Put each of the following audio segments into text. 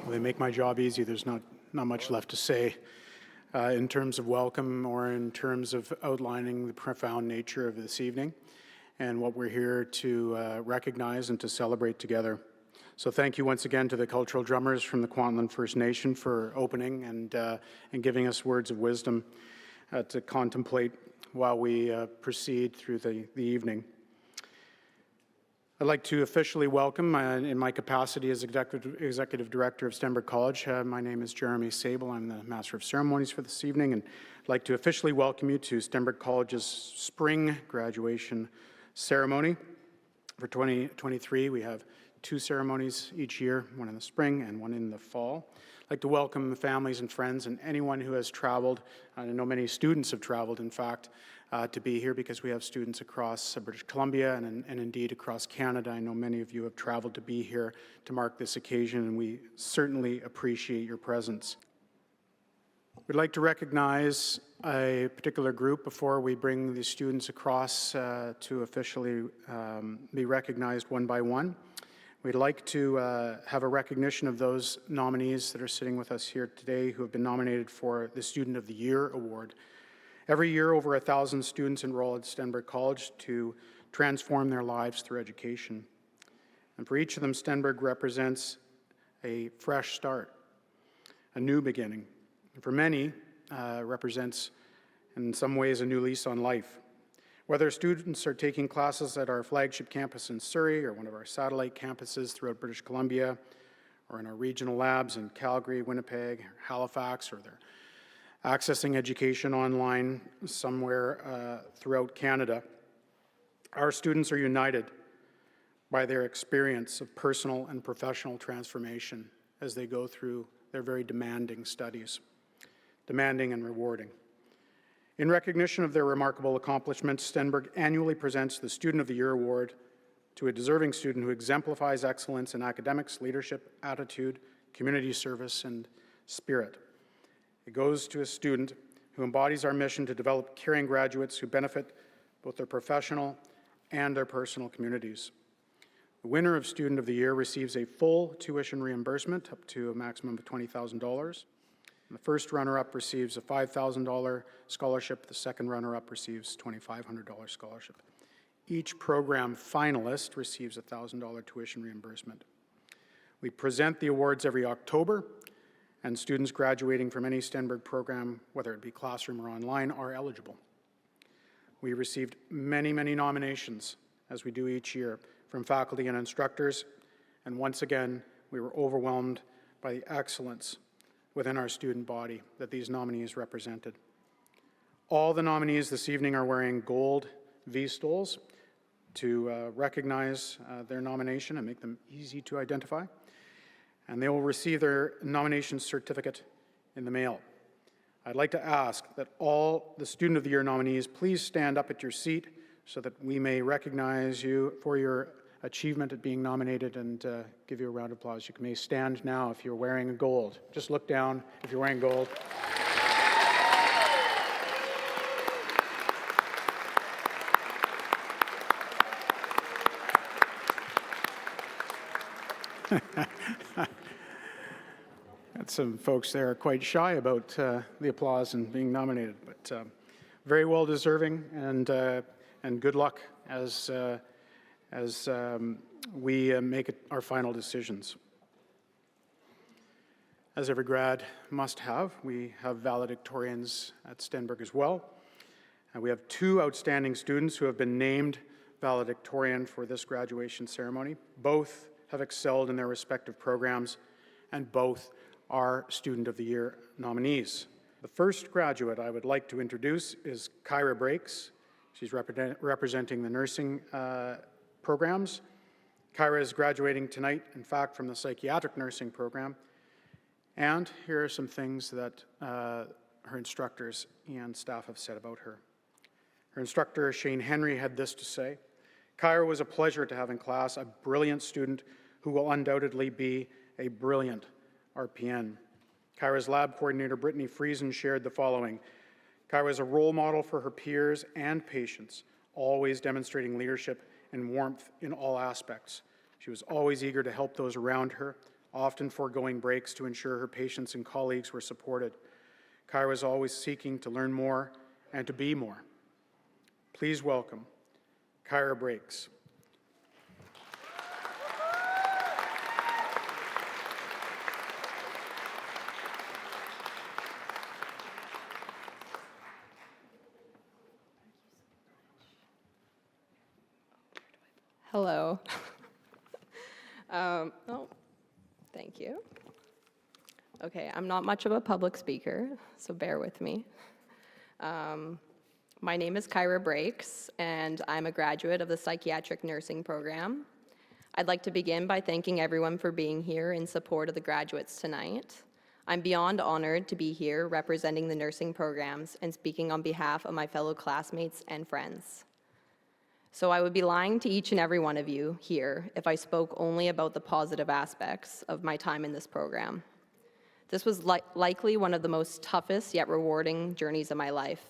They make my job easy. There's not much left to say in terms of welcome or in terms of outlining the profound nature of this evening and what we're here to recognize and to celebrate together. So thank you once again to the cultural drummers from the Kwantlen First Nation for opening and giving us words of wisdom to contemplate while we proceed through the evening. I'd like to officially welcome, in my capacity as Executive Director of Stenberg College, my name is Jeremy Sable. I'm the Master of Ceremonies for this evening, and I'd like to officially welcome you to Stenberg College's spring graduation ceremony. For 2023, we have 2 ceremonies each year, one in the spring and one in the fall. I'd like to welcome the families and friends and anyone who has traveled. I know many students have traveled, in fact, to be here because we have students across British Columbia and indeed across Canada. I know many of you have traveled to be here to mark this occasion, and we certainly appreciate your presence. We'd like to recognize a particular group before we bring the students across to officially be recognized one by one. We'd like to have a recognition of those nominees that are sitting with us here today who have been nominated for the Student of the Year Award. Every year, over 1,000 students enroll at Stenberg College to transform their lives through education. And for each of them, Stenberg represents a fresh start, a new beginning. And for many, represents, in some ways, a new lease on life. Whether students are taking classes at our flagship campus in Surrey or one of our satellite campuses throughout British Columbia, or in our regional labs in Calgary, Winnipeg, Halifax, or they're accessing education online somewhere throughout Canada, our students are united by their experience of personal and professional transformation as they go through their very demanding studies, demanding and rewarding. In recognition of their remarkable accomplishments, Stenberg annually presents the Student of the Year Award to a deserving student who exemplifies excellence in academics, leadership, attitude, community service, and spirit. It goes to a student who embodies our mission to develop caring graduates who benefit both their professional and their personal communities. The winner of Student of the Year receives a full tuition reimbursement up to a maximum of $20,000. The first runner-up receives a $5,000 scholarship. The second runner-up receives $2,500 scholarship. Each program finalist receives a $1,000 tuition reimbursement. We present the awards every October, and students graduating from any Stenberg program, whether it be classroom or online, are eligible. We received many, many nominations, as we do each year, from faculty and instructors, and once again, we were overwhelmed by the excellence within our student body that these nominees represented. All the nominees this evening are wearing gold V-stoles to recognize their nomination and make them easy to identify. And they will receive their nomination certificate in the mail. I'd like to ask that all the Student of the Year nominees please stand up at your seat so that we may recognize you for your achievement at being nominated and give you a round of applause. You may stand now if you're wearing gold. Just look down if you're wearing gold. And some folks there are quite shy about the applause and being nominated, but very well deserving, and good luck as we make our final decisions. As every grad must have, we have valedictorians at Stenberg as well. And we have two outstanding students who have been named valedictorian for this graduation ceremony. Both have excelled in their respective programs, and both are Student of the Year nominees. The first graduate I would like to introduce is Kyra Breaks. She's representing the nursing programs. Kyra is graduating tonight, in fact, from the psychiatric nursing program. And here are some things that her instructors and staff have said about her. Her instructor, Shane Henry, had this to say: Kyra was a pleasure to have in class, a brilliant student who will undoubtedly be a brilliant RPN. Kyra's lab coordinator, Brittany Friesen, shared the following: Kyra is a role model for her peers and patients, always demonstrating leadership and warmth in all aspects. She was always eager to help those around her, often foregoing breaks to ensure her patients and colleagues were supported. Kyra was always seeking to learn more and to be more. Please welcome Kyra Breaks. Hello. Thank you. Okay, I'm not much of a public speaker, so bear with me. My name is Kyra Breaks, and I'm a graduate of the psychiatric nursing program. I'd like to begin by thanking everyone for being here in support of the graduates tonight. I'm beyond honored to be here representing the nursing programs and speaking on behalf of my fellow classmates and friends. So I would be lying to each and every one of you here if I spoke only about the positive aspects of my time in this program. This was likely one of the most toughest yet rewarding journeys of my life.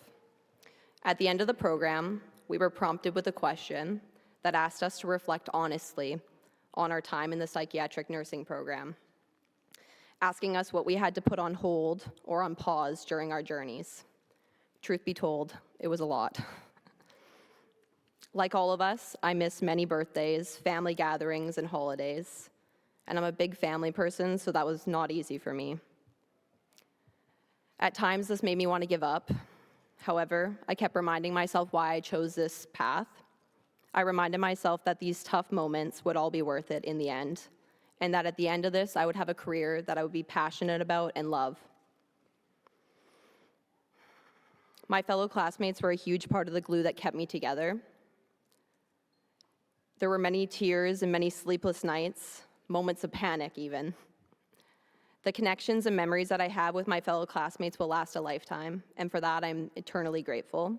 At the end of the program, we were prompted with a question that asked us to reflect honestly on our time in the psychiatric nursing program, asking us what we had to put on hold or on pause during our journeys. Truth be told, it was a lot. Like all of us, I missed many birthdays, family gatherings, and holidays. And I'm a big family person, so that was not easy for me. At times, this made me want to give up. However, I kept reminding myself why I chose this path. I reminded myself that these tough moments would all be worth it in the end, and that at the end of this, I would have a career that I would be passionate about and love. My fellow classmates were a huge part of the glue that kept me together. There were many tears and many sleepless nights, moments of panic even. The connections and memories that I have with my fellow classmates will last a lifetime, and for that I'm eternally grateful.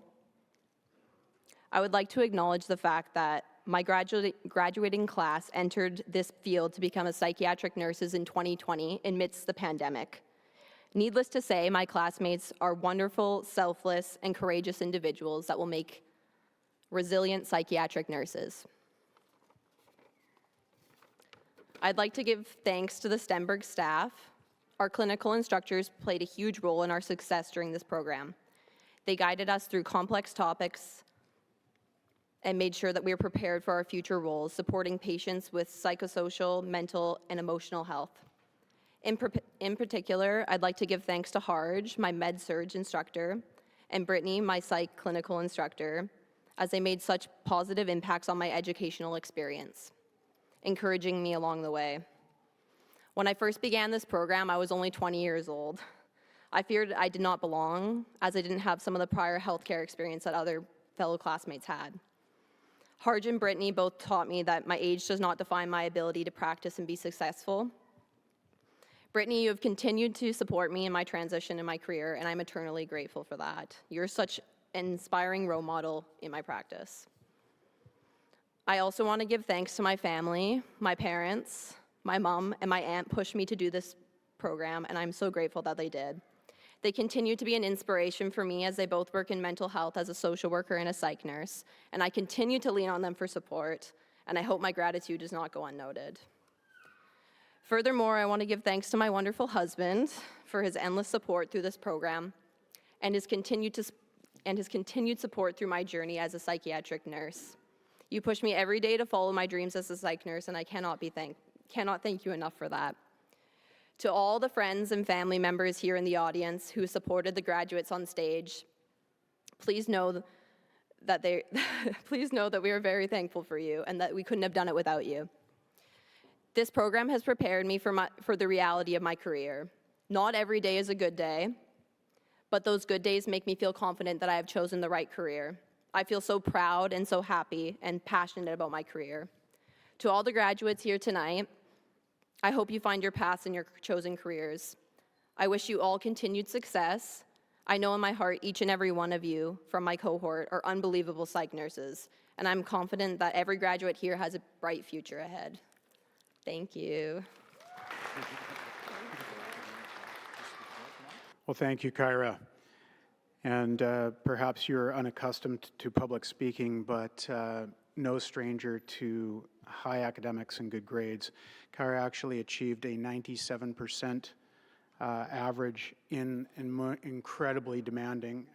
I would like to acknowledge the fact that my graduating class entered this field to become psychiatric nurses in 2020 amidst the pandemic. Needless to say, my classmates are wonderful, selfless, and courageous individuals that will make resilient psychiatric nurses. I'd like to give thanks to the Stenberg staff. Our clinical instructors played a huge role in our success during this program. They guided us through complex topics and made sure that we were prepared for our future roles, supporting patients with psychosocial, mental, and emotional health. In particular, I'd like to give thanks to Harj, my med-surg instructor, and Brittany, my psych clinical instructor, as they made such positive impacts on my educational experience, encouraging me along the way. When I first began this program, I was only 20 years old. I feared I did not belong, as I didn't have some of the prior healthcare experience that other fellow classmates had. Harj and Brittany both taught me that my age does not define my ability to practice and be successful. Brittany, you have continued to support me in my transition in my career, and I'm eternally grateful for that. You're such an inspiring role model in my practice. I also want to give thanks to my family, my parents, my mom, and my aunt pushed me to do this program, and I'm so grateful that they did. They continue to be an inspiration for me as they both work in mental health as a social worker and a psych nurse, and I continue to lean on them for support, and I hope my gratitude does not go unnoted. Furthermore, I want to give thanks to my wonderful husband for his endless support through this program and his continued support through my journey as a psychiatric nurse. You push me every day to follow my dreams as a psych nurse, and I cannot thank you enough for that. To all the friends and family members here in the audience who supported the graduates on stage, please know that we are very thankful for you and that we couldn't have done it without you. This program has prepared me for the reality of my career. Not every day is a good day, but those good days make me feel confident that I have chosen the right career. I feel so proud and so happy and passionate about my career. To all the graduates here tonight, I hope you find your paths in your chosen careers. I wish you all continued success. I know in my heart each and every one of you from my cohort are unbelievable psych nurses, and I'm confident that every graduate here has a bright future ahead. Thank you. Well, thank you, Kyra. And perhaps you're unaccustomed to public speaking, but no stranger to high academics and good grades. Kyra actually achieved a 97% average in an incredibly demanding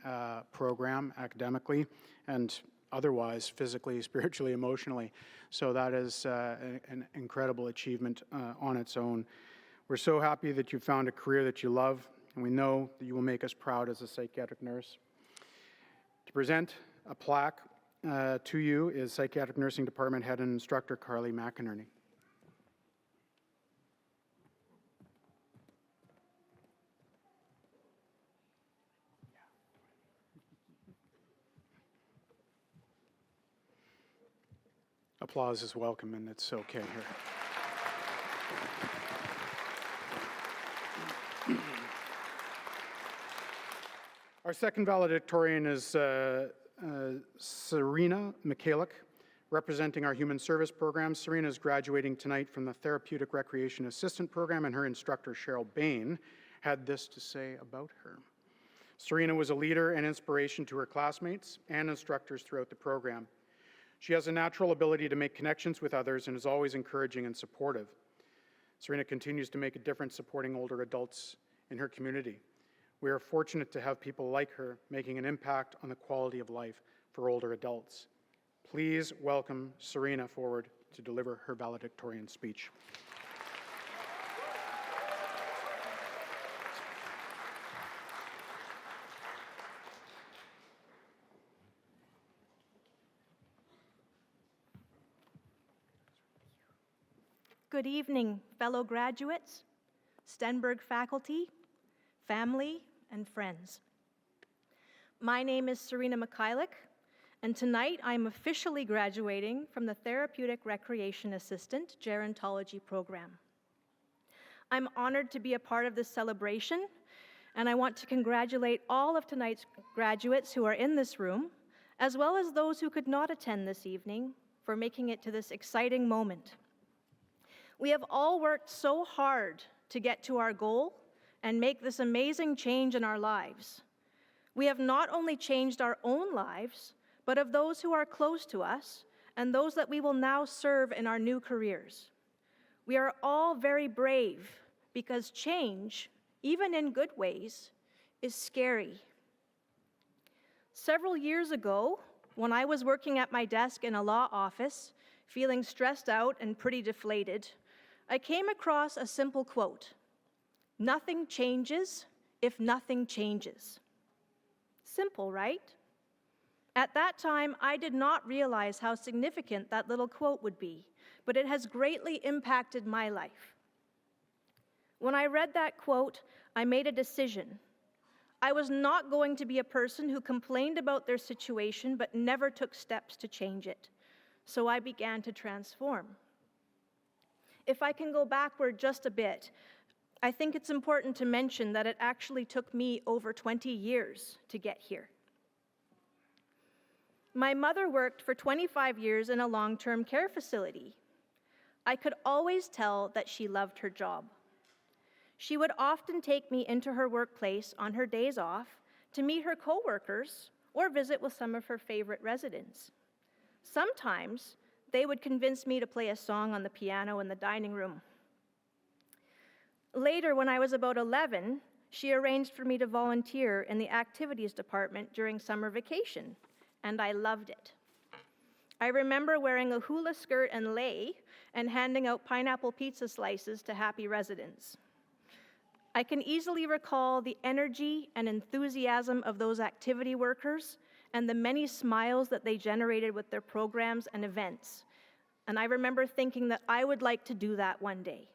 program academically and otherwise, physically, spiritually, emotionally. So that is an incredible achievement on its own. We're so happy that you found a career that you love, and we know that you will make us proud as a psychiatric nurse. To present a plaque to you is Psychiatric Nursing Department Head and Instructor Carly McInerney. Applause is welcome, and it's okay here. Our second valedictorian is Serena Mikhalik, representing our Human Service Program. Serena is graduating tonight from the Therapeutic Recreation Assistant Program, and her instructor, Cheryl Bain, had this to say about her. Serena was a leader and inspiration to her classmates and instructors throughout the program. She has a natural ability to make connections with others and is always encouraging and supportive. Serena continues to make a difference supporting older adults in her community. We are fortunate to have people like her making an impact on the quality of life for older adults. Please welcome Serena forward to deliver her valedictorian speech. Good evening, fellow graduates, Stenberg faculty, family, and friends. My name is Serena Mikhalik, and tonight I'm officially graduating from the Therapeutic Recreation Assistant Gerontology program. I'm honored to be a part of this celebration, and I want to congratulate all of tonight's graduates who are in this room, as well as those who could not attend this evening, for making it to this exciting moment. We have all worked so hard to get to our goal and make this amazing change in our lives. We have not only changed our own lives, but of those who are close to us and those that we will now serve in our new careers. We are all very brave because change, even in good ways, is scary. Several years ago, when I was working at my desk in a law office, feeling stressed out and pretty deflated, I came across a simple quote: "Nothing changes if nothing changes." Simple, right? At that time, I did not realize how significant that little quote would be, but it has greatly impacted my life. When I read that quote, I made a decision. I was not going to be a person who complained about their situation but never took steps to change it. So I began to transform. If I can go backward just a bit, I think it's important to mention that it actually took me over 20 years to get here. My mother worked for 25 years in a long-term care facility. I could always tell that she loved her job. She would often take me into her workplace on her days off to meet her coworkers or visit with some of her favorite residents. Sometimes they would convince me to play a song on the piano in the dining room. Later, when I was about 11, she arranged for me to volunteer in the activities department during summer vacation, and I loved it. I remember wearing a hula skirt and lei and handing out pineapple pizza slices to happy residents. I can easily recall the energy and enthusiasm of those activity workers and the many smiles that they generated with their programs and events. And I remember thinking that I would like to do that one day.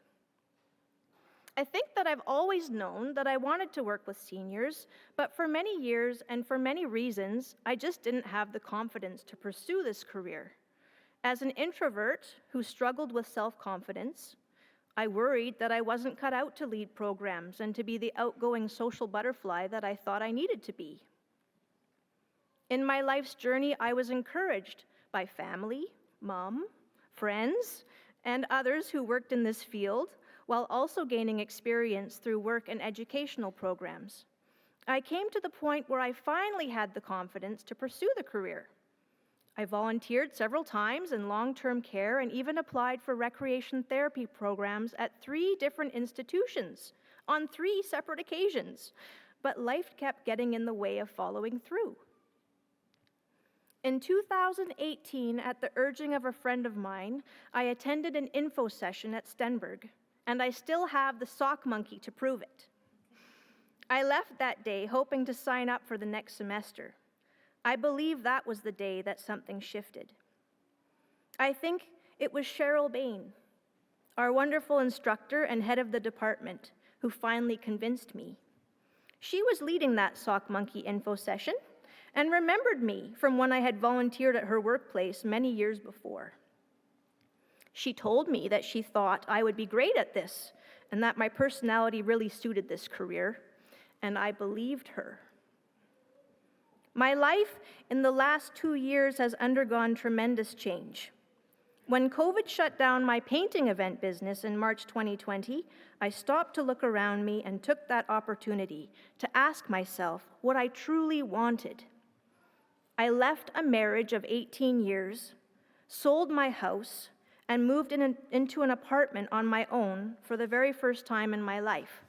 I think that I've always known that I wanted to work with seniors, but for many years and for many reasons, I just didn't have the confidence to pursue this career. As an introvert who struggled with self-confidence, I worried that I wasn't cut out to lead programs and to be the outgoing social butterfly that I thought I needed to be. In my life's journey, I was encouraged by family, mom, friends, and others who worked in this field, while also gaining experience through work and educational programs. I came to the point where I finally had the confidence to pursue the career. I volunteered several times in long-term care and even applied for recreation therapy programs at 3 different institutions on 3 separate occasions, but life kept getting in the way of following through. In 2018, at the urging of a friend of mine, I attended an info session at Stenberg, and I still have the sock monkey to prove it. I left that day hoping to sign up for the next semester. I believe that was the day that something shifted. I think it was Cheryl Bain, our wonderful instructor and head of the department, who finally convinced me. She was leading that sock monkey info session and remembered me from when I had volunteered at her workplace many years before. She told me that she thought I would be great at this and that my personality really suited this career, and I believed her. My life in the last 2 years has undergone tremendous change. When COVID shut down my painting event business in March 2020, I stopped to look around me and took that opportunity to ask myself what I truly wanted. I left a marriage of 18 years, sold my house, and moved into an apartment on my own for the very first time in my life.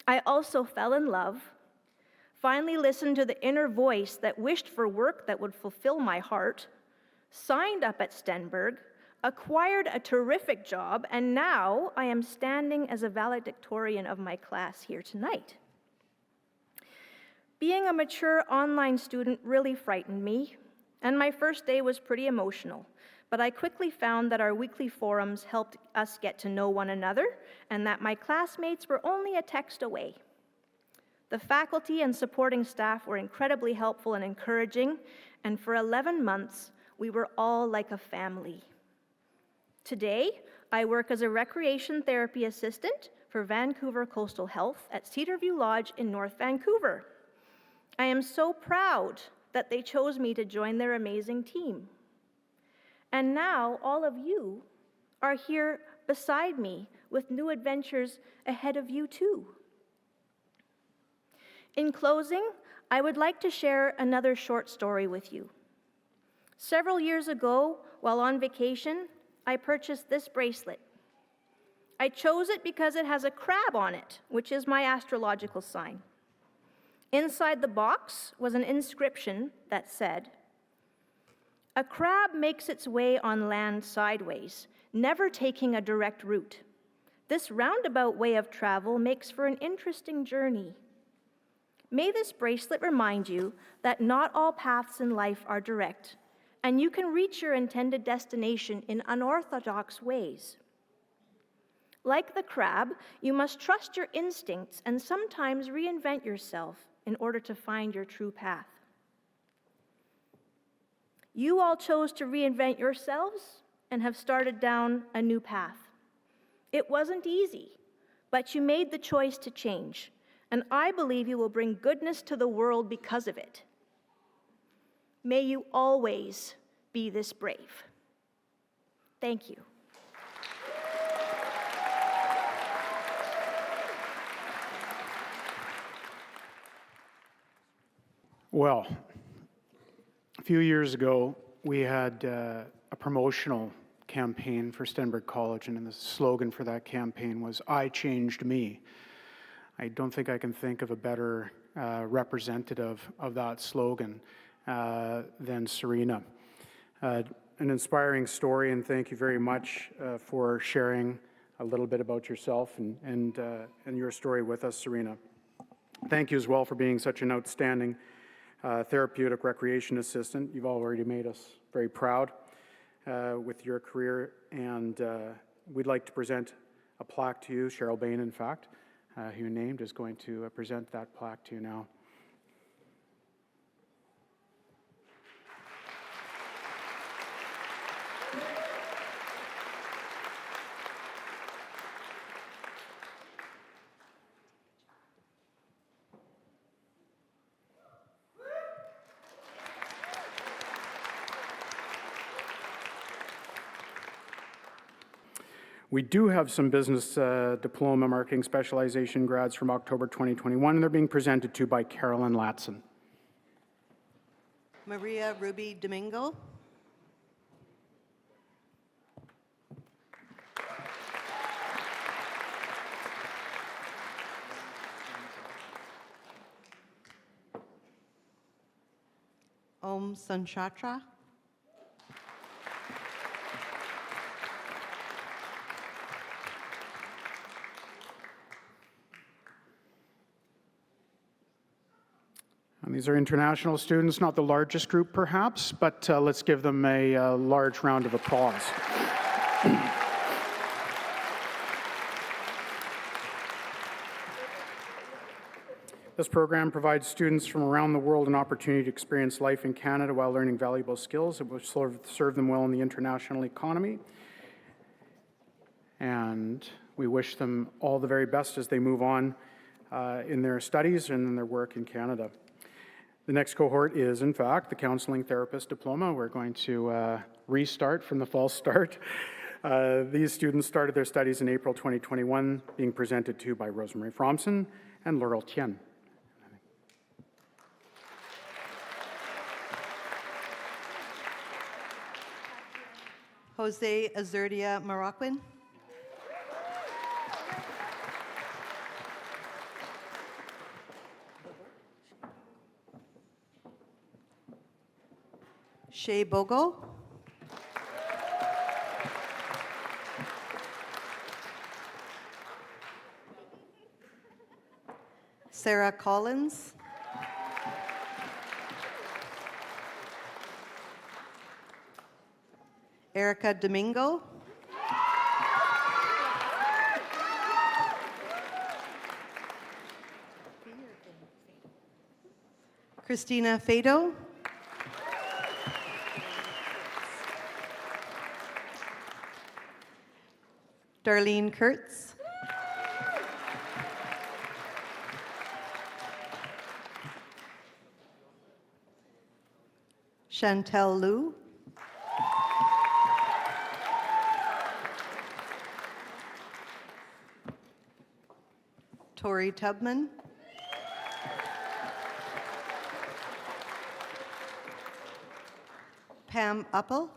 I also fell in love, finally listened to the inner voice that wished for work that would fulfill my heart, signed up at Stenberg, acquired a terrific job, and now I am standing as a valedictorian of my class here tonight. Being a mature online student really frightened me, and my first day was pretty emotional. But I quickly found that our weekly forums helped us get to know one another and that my classmates were only a text away. The faculty and supporting staff were incredibly helpful and encouraging, and for 11 months, we were all like a family. Today, I work as a recreation therapy assistant for Vancouver Coastal Health at Cedarview Lodge in North Vancouver. I am so proud that they chose me to join their amazing team. And now all of you are here beside me with new adventures ahead of you too. In closing, I would like to share another short story with you. Several years ago, while on vacation, I purchased this bracelet. I chose it because it has a crab on it, which is my astrological sign. Inside the box was an inscription that said, "A crab makes its way on land sideways, never taking a direct route. This roundabout way of travel makes for an interesting journey. May this bracelet remind you that not all paths in life are direct, and you can reach your intended destination in unorthodox ways. Like the crab, you must trust your instincts and sometimes reinvent yourself in order to find your true path." You all chose to reinvent yourselves and have started down a new path. It wasn't easy, but you made the choice to change, and I believe you will bring goodness to the world because of it. May you always be this brave. Thank you. Well, a few years ago, we had a promotional campaign for Stenberg College, and the slogan for that campaign was, "I changed me." I don't think I can think of a better representative of that slogan than Serena. An inspiring story, and thank you very much for sharing a little bit about yourself and your story with us, Serena. Thank you as well for being such an outstanding therapeutic recreation assistant. You've already made us very proud with your career, and we'd like to present a plaque to you. Cheryl Bain, in fact, who you named, is going to present that plaque to you now. We do have some business diploma marketing specialization grads from October 2021, and they're being presented to by Carolyn Latson. Maria Ruby Domingo. Om Sanchatra. And these are international students, not the largest group perhaps, but let's give them a large round of applause. This program provides students from around the world an opportunity to experience life in Canada while learning valuable skills that will serve them well in the international economy. And we wish them all the very best as they move on in their studies and in their work in Canada. The next cohort is, in fact, the Counseling Therapist Diploma. We're going to restart from the false start. These students started their studies in April 2021, being presented to by Rosemary Fromson and Laurel Tien. Jose Azurdia Marroquin. Shay Bogo. Sarah Collins. Erica Domingo. Christina Fado. Darlene Kurtz. Chantel Liu. Tori Tubman. Pam Uppel.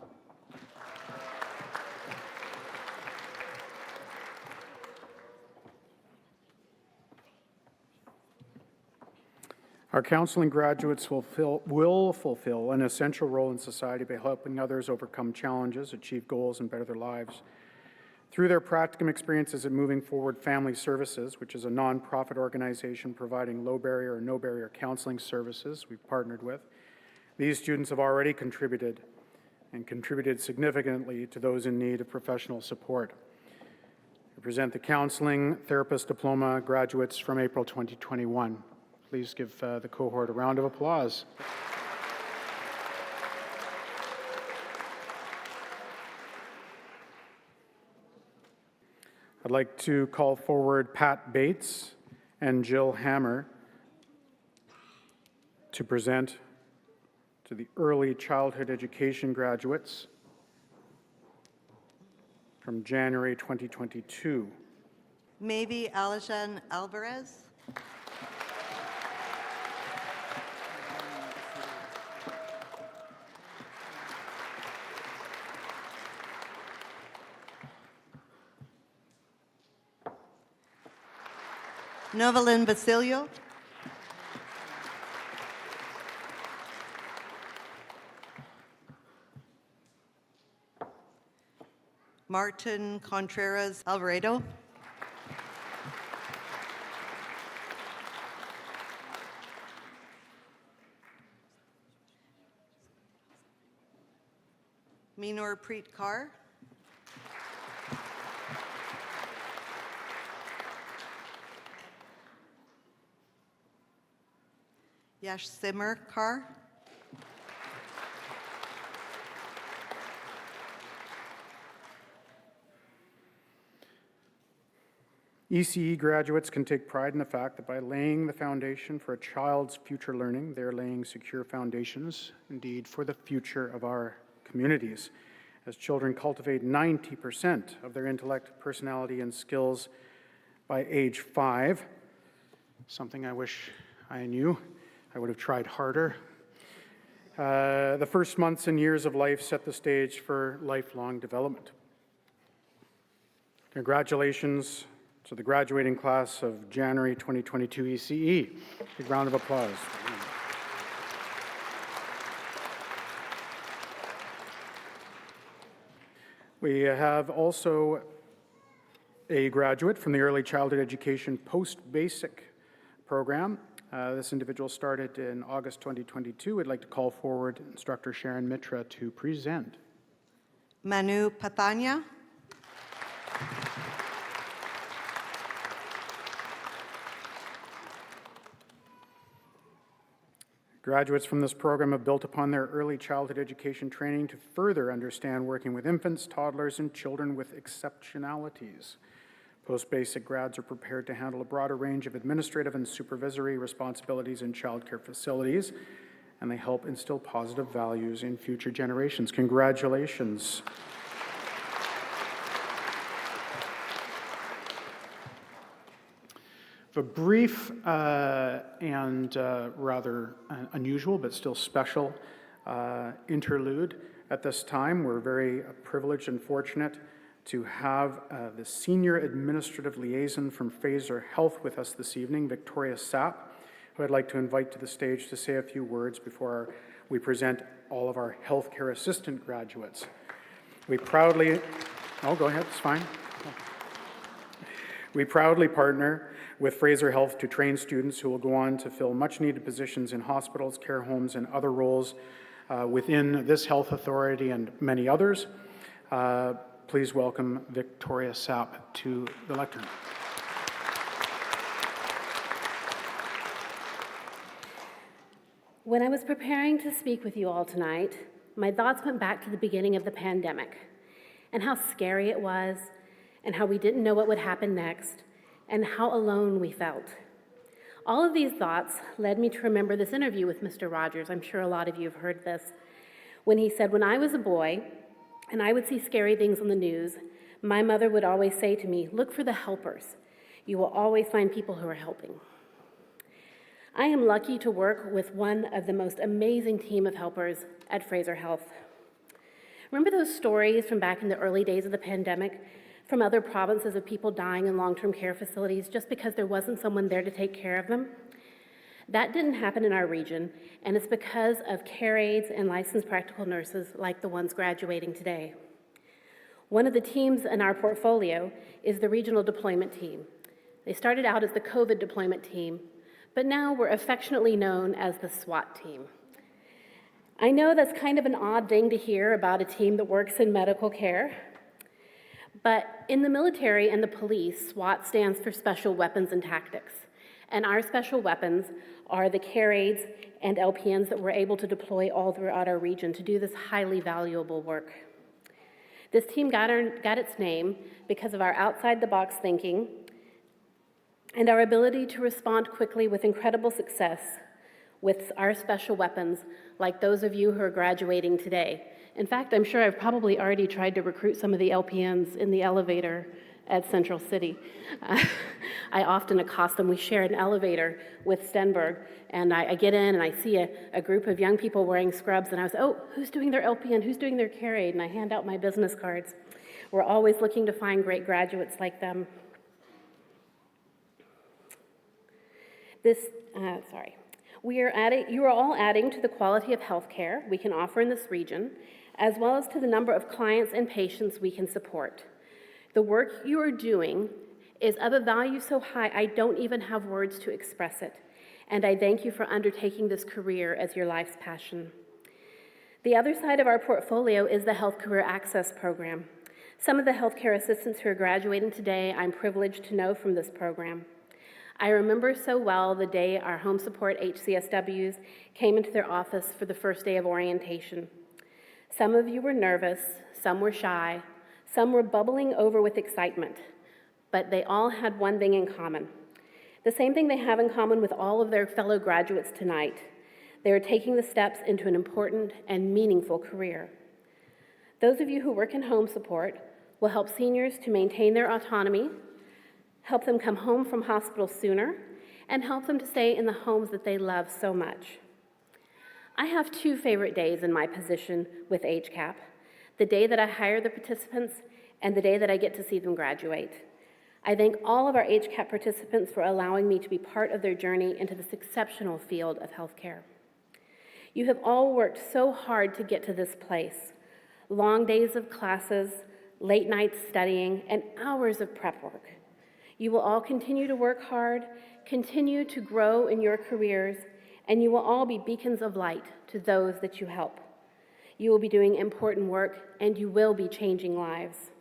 Our counseling graduates will fulfill an essential role in society by helping others overcome challenges, achieve goals, and better their lives. Through their practicum experiences at Moving Forward Family Services, which is a nonprofit organization providing low barrier or no barrier counseling services we've partnered with, these students have already contributed significantly to those in need of professional support. I present the Counseling Therapist Diploma graduates from April 2021. Please give the cohort a round of applause. I'd like to call forward Pat Bates and Jill Hammer to present to the early childhood education graduates from January 2022. Maybe Alajan Alvarez. Novalyn Basilio. Martin Contreras Alvarado. Minor Preet Kaur. Yash Simmer Kaur. ECE graduates can take pride in the fact that by laying the foundation for a child's future learning, they're laying secure foundations, indeed, for the future of our communities. As children cultivate 90% of their intellect, personality, and skills by age 5, something I wish I knew. I would have tried harder. The first months and years of life set the stage for lifelong development. Congratulations to the graduating class of January 2022 ECE. Big round of applause. We have also a graduate from the Early Childhood Education Post-Basic program. This individual started in August 2022. I'd like to call forward Instructor Sharon Mitra to present. Manu Pathanya. Graduates from this program have built upon their early childhood education training to further understand working with infants, toddlers, and children with exceptionalities. Post-basic grads are prepared to handle a broader range of administrative and supervisory responsibilities in childcare facilities, and they help instill positive values in future generations. Congratulations. A brief and rather unusual but still special interlude at this time. We're very privileged and fortunate to have the Senior Administrative Liaison from Fraser Health with us this evening, Victoria Sapp, who I'd like to invite to the stage to say a few words before we present all of our healthcare assistant graduates. We proudly, go ahead, it's fine. We proudly partner with Fraser Health to train students who will go on to fill much-needed positions in hospitals, care homes, and other roles within this health authority and many others. Please welcome Victoria Sapp to the lectern. When I was preparing to speak with you all tonight, my thoughts went back to the beginning of the pandemic and how scary it was, and how we didn't know what would happen next, and how alone we felt. All of these thoughts led me to remember this interview with Mr. Rogers. I'm sure a lot of you have heard this, when he said, "When I was a boy and I would see scary things on the news, my mother would always say to me, 'Look for the helpers. You will always find people who are helping.'" I am lucky to work with one of the most amazing team of helpers at Fraser Health. Remember those stories from back in the early days of the pandemic from other provinces of people dying in long-term care facilities just because there wasn't someone there to take care of them? That didn't happen in our region, and it's because of care aides and licensed practical nurses like the ones graduating today. One of the teams in our portfolio is the regional deployment team. They started out as the COVID deployment team, but now we're affectionately known as the SWAT team. I know that's kind of an odd thing to hear about a team that works in medical care, but in the military and the police, SWAT stands for Special Weapons and Tactics, and our special weapons are the care aides and LPNs that we're able to deploy all throughout our region to do this highly valuable work. This team got its name because of our outside-the-box thinking and our ability to respond quickly with incredible success with our special weapons, like those of you who are graduating today. In fact, I'm sure I've probably already tried to recruit some of the LPNs in the elevator at Central City. I often accost them. We share an elevator with Stenberg, and I get in and I see a group of young people wearing scrubs, and I was, oh, who's doing their LPN, who's doing their care aide? And I hand out my business cards. We're always looking to find great graduates like them. You are all adding to the quality of healthcare we can offer in this region, as well as to the number of clients and patients we can support. The work you are doing is of a value so high I don't even have words to express it, and I thank you for undertaking this career as your life's passion. The other side of our portfolio is the Health Career Access Program. Some of the healthcare assistants who are graduating today, I'm privileged to know from this program. I remember so well the day our home support HCSWs came into their office for the first day of orientation. Some of you were nervous, some were shy, some were bubbling over with excitement, but they all had one thing in common. The same thing they have in common with all of their fellow graduates tonight. They are taking the steps into an important and meaningful career. Those of you who work in home support will help seniors to maintain their autonomy, help them come home from hospital sooner, and help them to stay in the homes that they love so much. I have two favorite days in my position with HCAP: the day that I hire the participants and the day that I get to see them graduate. I thank all of our HCAP participants for allowing me to be part of their journey into this exceptional field of healthcare. You have all worked so hard to get to this place. Long days of classes, late nights studying, and hours of prep work. You will all continue to work hard, continue to grow in your careers, and you will all be beacons of light to those that you help. You will be doing important work, and you will be changing lives.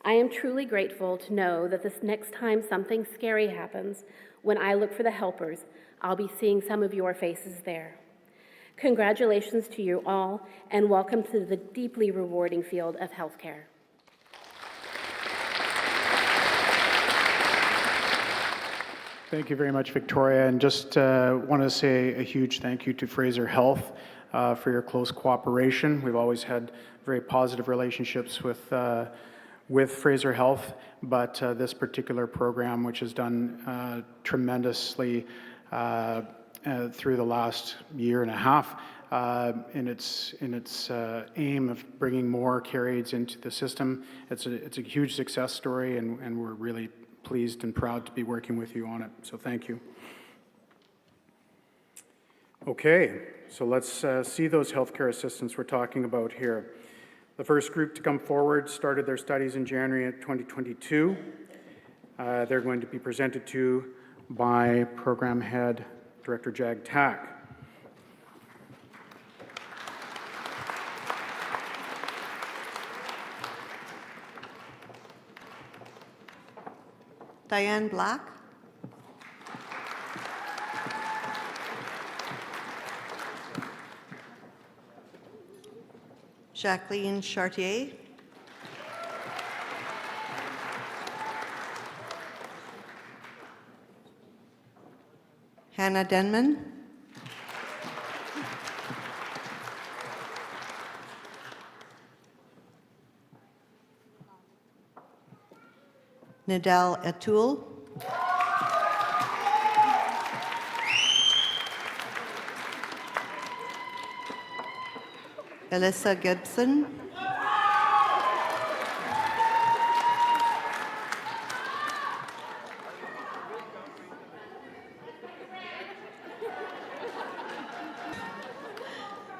I am truly grateful to know that this next time something scary happens, when I look for the helpers, I'll be seeing some of your faces there. Congratulations to you all, and welcome to the deeply rewarding field of healthcare. Thank you very much, Victoria. And just want to say a huge thank you to Fraser Health for your close cooperation. We've always had very positive relationships with Fraser Health, but this particular program, which has done tremendously through the last year and a half in its aim of bringing more care aides into the system, it's a huge success story, and we're really pleased and proud to be working with you on it. So thank you. Okay, so let's see those healthcare assistants we're talking about here. The first group to come forward started their studies in January 2022. They're going to be presented to by Program Head Director Jag Tak. Diane Black. Jacqueline Chartier. Hannah Denman. Nidal Atul. Alyssa Gibson.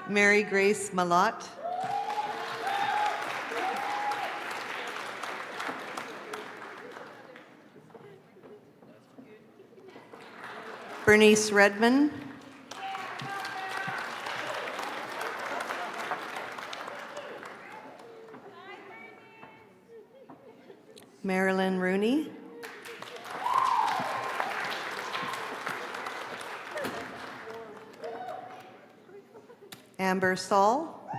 Mary Grace Malott. Bernice Redmond. Marilyn Rooney. Amber Saul.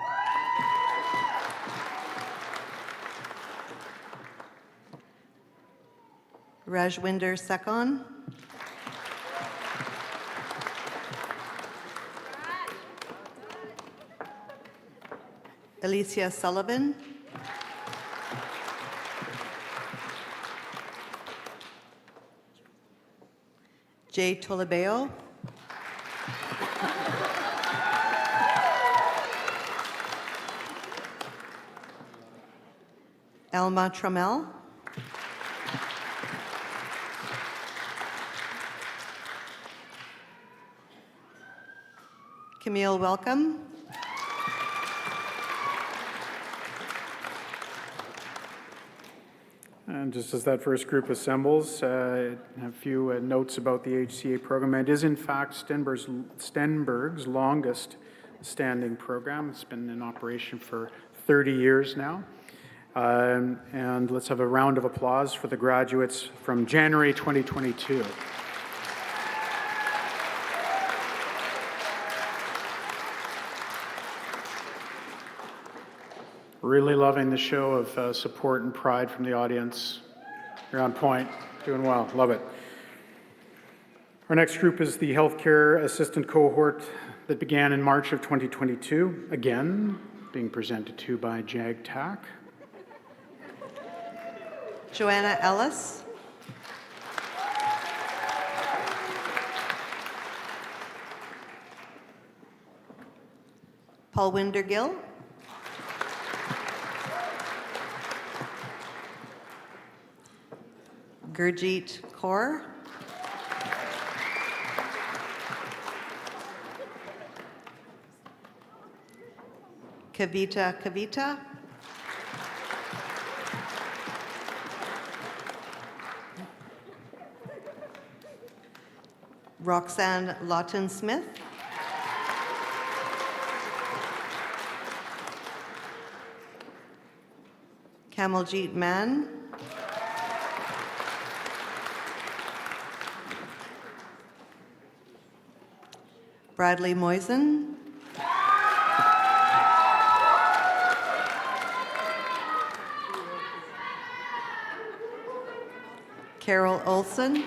Rajwinder Sekon. Alicia Sullivan. Jay Tolibeo. Elma Trammell. Camille Welcome. And just as that first group assembles, a few notes about the HCA program. It is, in fact, Stenberg's longest standing program. It's been in operation for 30 years now. And let's have a round of applause for the graduates from January 2022. Really loving the show of support and pride from the audience. You're on point, doing well, love it. Our next group is the healthcare assistant cohort that began in March of 2022, again being presented to by JAG TAC. Joanna Ellis. Paul Windergill. Gurjeet Kaur. Kavita. Roxanne Lawton-Smith. Kamaljeet Mann. Bradley Moisen. Carol Olson.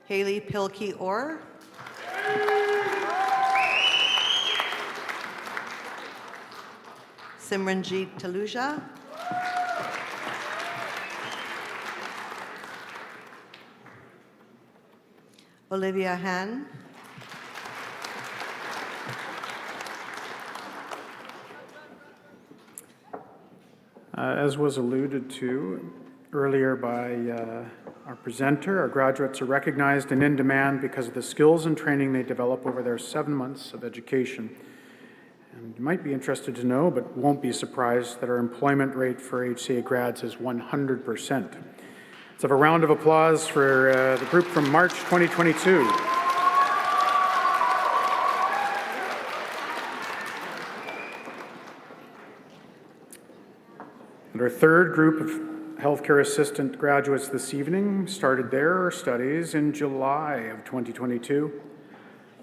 Haley Pilkey-Orr. Simranjeet Taluja. Olivia Han. As was alluded to earlier by our presenter, our graduates are recognized and in demand because of the skills and training they develop over their 7 months of education. And you might be interested to know, but won't be surprised, that our employment rate for HCA grads is 100%. Let's have a round of applause for the group from March 2022. And our third group of healthcare assistant graduates this evening started their studies in July of 2022.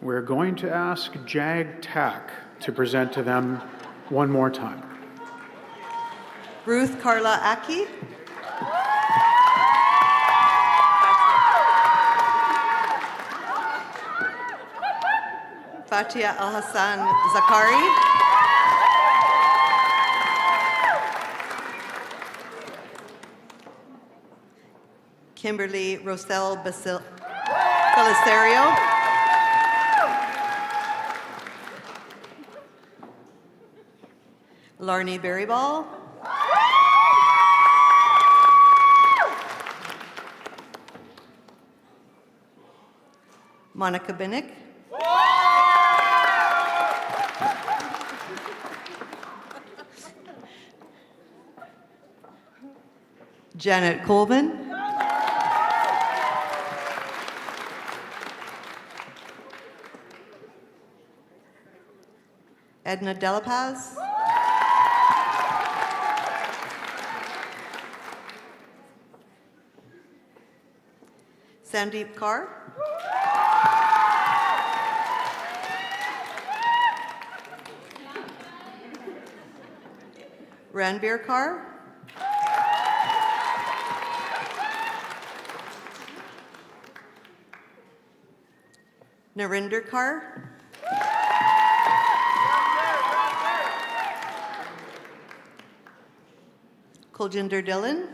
We're going to ask JAG TAC to present to them one more time. Ruth Carla Aki. Fatia Al-Hassan Zakari. Kimberly Rosel Belisario. Larnie Berryball. Monica Binnick. Janet Colvin. Edna Delapaz. Sandeep Kaur. Ranbir Kaur. Narinder Kaur. Kuljinder Dhillon.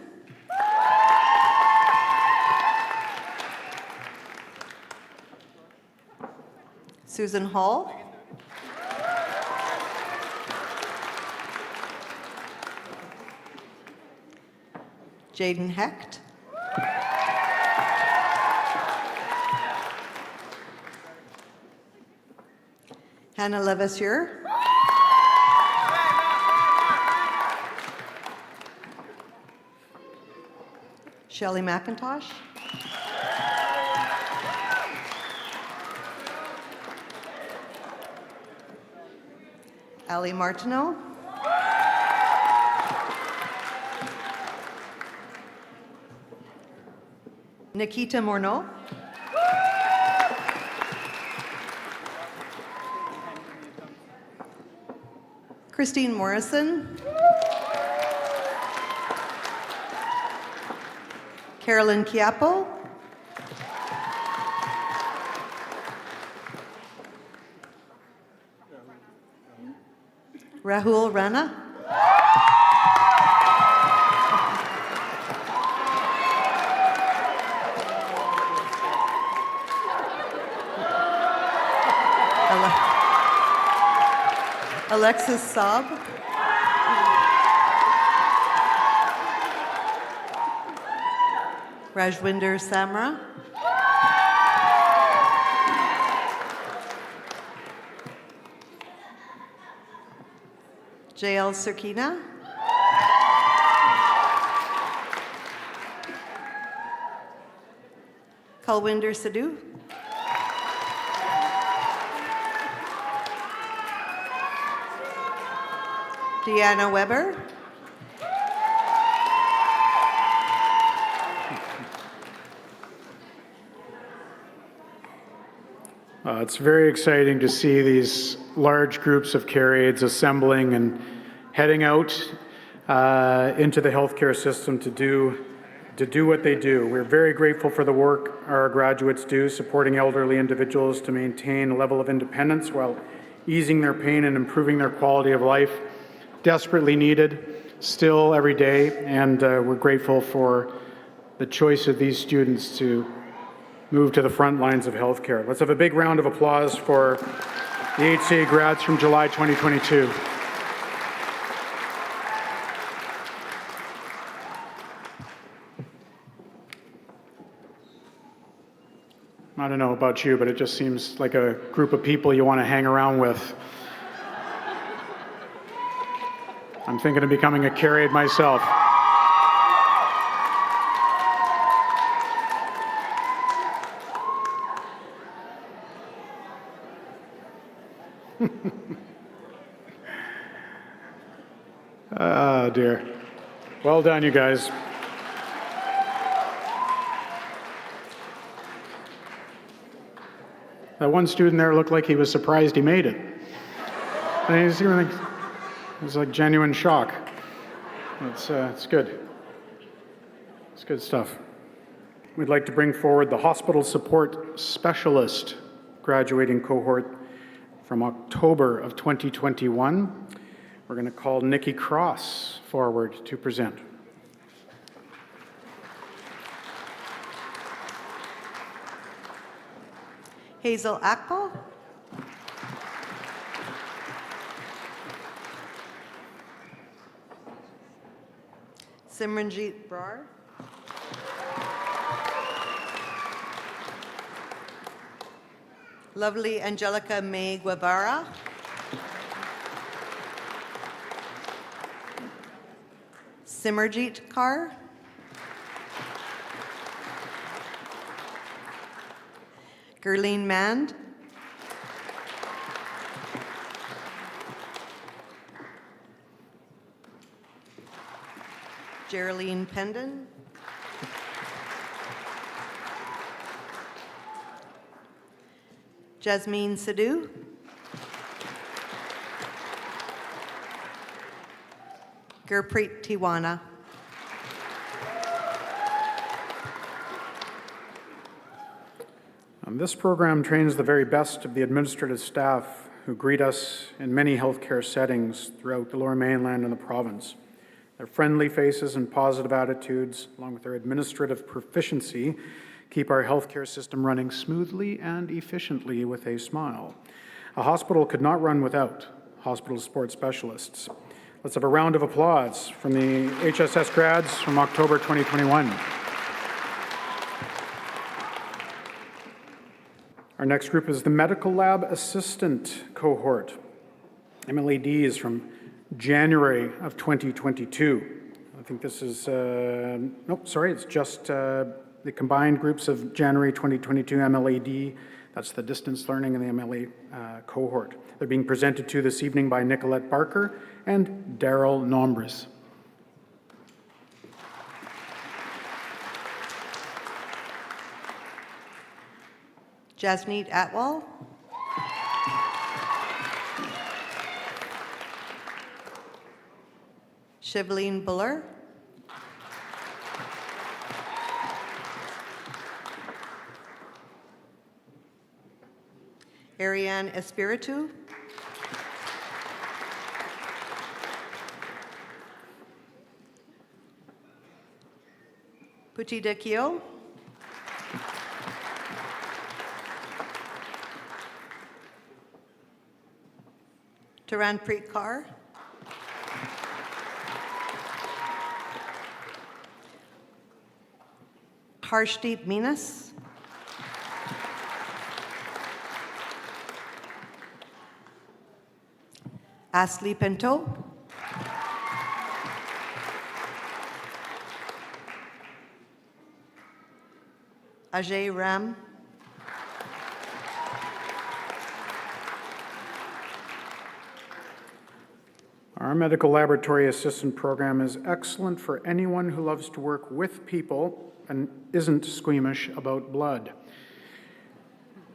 Susan Hall. Jaden Hecht. Hannah Levasseur. Shelley McIntosh. Ali Martineau. Nikita Morneau. Christine Morrison. Carolyn Chiappo. Rahul Rana. Alexis Saab. Rajwinder Samra. JL Sirkina. Kulwinder Sidhu. Deanna Weber. It's very exciting to see these large groups of Carriades assembling and heading out into the healthcare system to do what they do. We're very grateful for the work our graduates do, supporting elderly individuals to maintain a level of independence while easing their pain and improving their quality of life. Desperately needed still every day, and we're grateful for the choice of these students to move to the front lines of healthcare. Let's have a big round of applause for the HCA grads from July 2022. I don't know about you, but it just seems like a group of people you want to hang around with. I'm thinking of becoming a Carriade myself. Oh dear. Well done, you guys. That one student there looked like he was surprised he made it. It was like genuine shock. It's good. It's good stuff. We'd like to bring forward the hospital support specialist graduating cohort from October of 2021. We're going to call Nikki Cross forward to present. Hazel Akpal. Simranjeet Brar. Lovely Angelica May Guevara. Simerjeet Kaur. Gurleen Mand. Geraldine Pendon. Jasmine Sidhu. Gurpreet Tiwana. This program trains the very best of the administrative staff who greet us in many healthcare settings throughout the Lower Mainland and the province. Their friendly faces and positive attitudes, along with their administrative proficiency, keep our healthcare system running smoothly and efficiently with a smile. A hospital could not run without hospital support specialists. Let's have a round of applause from the HSS grads from October 2021. Our next group is the Medical Lab Assistant cohort, MLADs from January of 2022. I think this is, it's just the combined groups of January 2022 MLAD, that's the distance learning and the MLA cohort. They're being presented to this evening by Nicolette Barker and Daryl Nombris. Jasneet Atwal. Shivleen Buller. Ariane Espiritu. Puchi Dekio. Taranpreet Kaur. Harshdeep Minas. Asli Pinto. Ajay Ram. Our medical laboratory assistant program is excellent for anyone who loves to work with people and isn't squeamish about blood.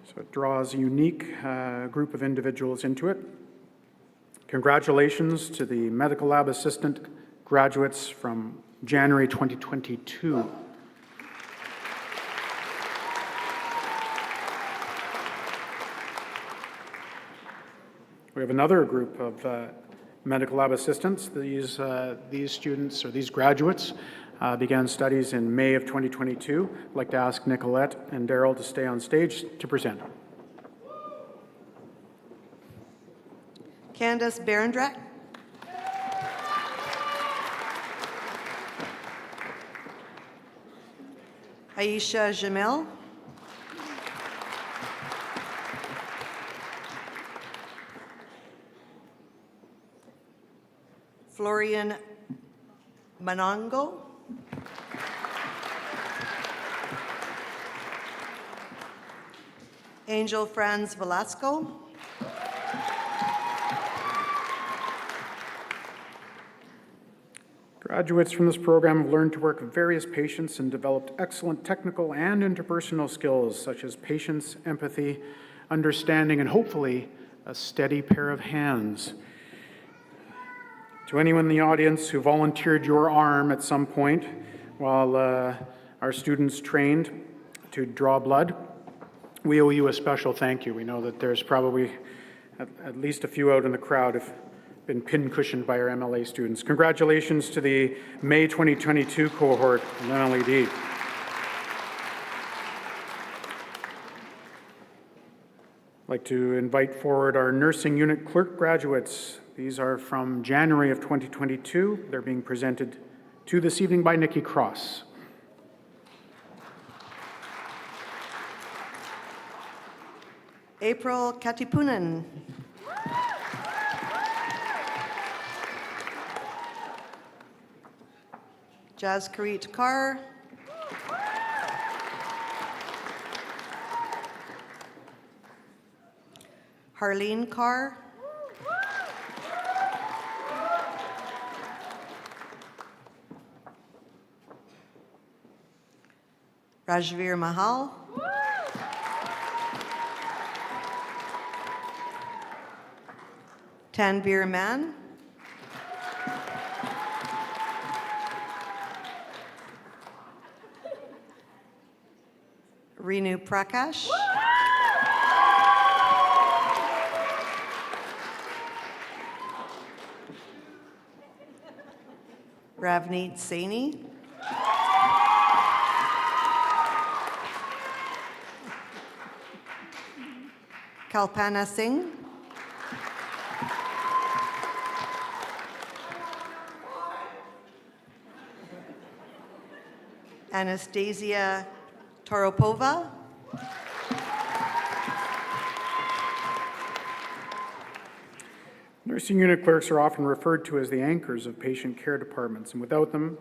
So it draws a unique group of individuals into it. Congratulations to the medical lab assistant graduates from January 2022. We have another group of medical lab assistants. These students, or these graduates, began studies in May of 2022. I'd like to ask Nicolette and Daryl to stay on stage to present. Candace Berendrak. Aisha Jamil. Florian Manongo. Angel Franz Velasco. Graduates from this program have learned to work with various patients and developed excellent technical and interpersonal skills such as patience, empathy, understanding, and hopefully a steady pair of hands. To anyone in the audience who volunteered your arm at some point while our students trained to draw blood, we owe you a special thank you. We know that there's probably at least a few out in the crowd who've been pin-cushioned by our MLA students. Congratulations to the May 2022 cohort in MLAD. I'd like to invite forward our nursing unit clerk graduates. These are from January of 2022. They're being presented to this evening by Nikki Cross. April Katipunan. Jaskarit Kaur. Harleen Carr. Rajveer Mahal. Tanvir Man. Renu Prakash. Ravneet Saini. Kalpana Singh. Anastasia Toropova. Nursing unit clerks are often referred to as the anchors of patient care departments, and without them,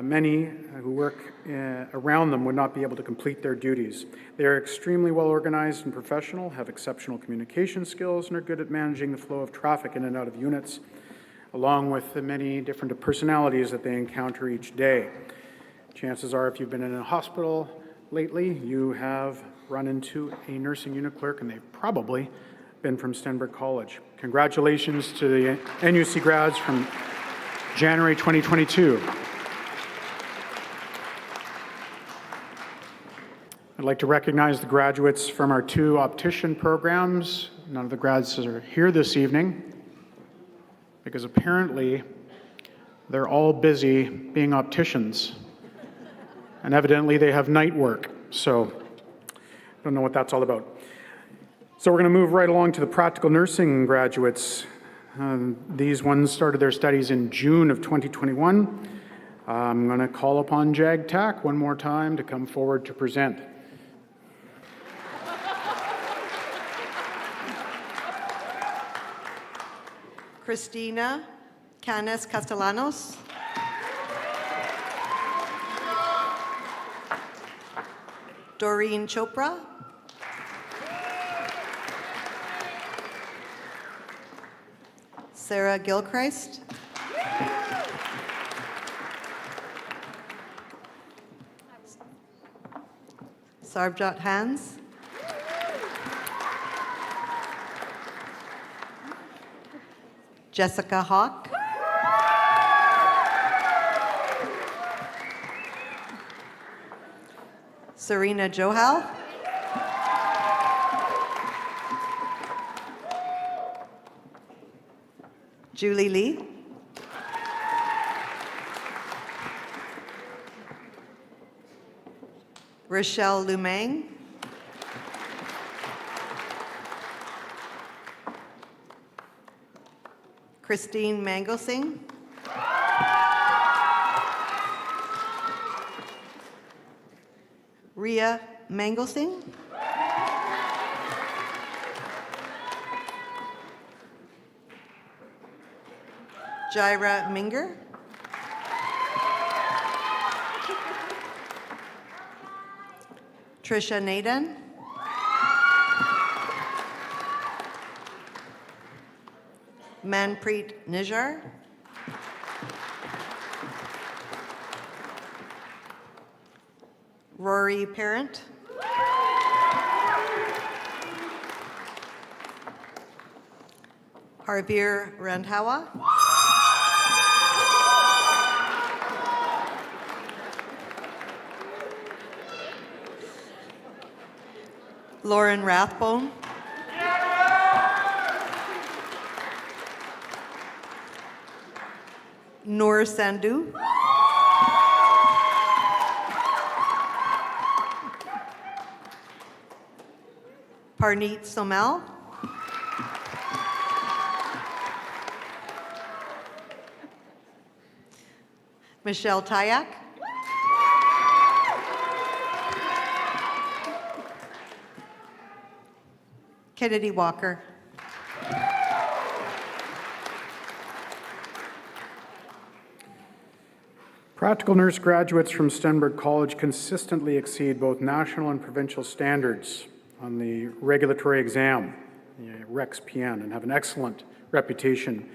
many who work around them would not be able to complete their duties. They are extremely well organized and professional, have exceptional communication skills, and are good at managing the flow of traffic in and out of units, along with the many different personalities that they encounter each day. Chances are, if you've been in a hospital lately, you have run into a nursing unit clerk, and they've probably been from Stenberg College. Congratulations to the NUC grads from January 2022. I'd like to recognize the graduates from our 2 optician programs. None of the grads are here this evening because apparently they're all busy being opticians. And evidently they have night work, so I don't know what that's all about. So we're going to move right along to the practical nursing graduates. These ones started their studies in June of 2021. I'm going to call upon Jag Tak one more time to come forward to present. Christina Canes Castellanos. Doreen Chopra. Sarah Gilchrist. Sarvjot Hans. Jessica Hawk. Serena Johal. Julie Lee. Rochelle Lumang. Christine Mangosing. Ria Mangosing. Jaira Minger. Trisha Naden. Manpreet Nijar. Rory Parent. Harveer Randhawa. Lauren Rathbone. Noor Sandhu. Parneet Somel. Michelle Tyak. Kennedy Walker. Practical nurse graduates from Stenberg College consistently exceed both national and provincial standards on the regulatory exam, the REX-PN, and have an excellent reputation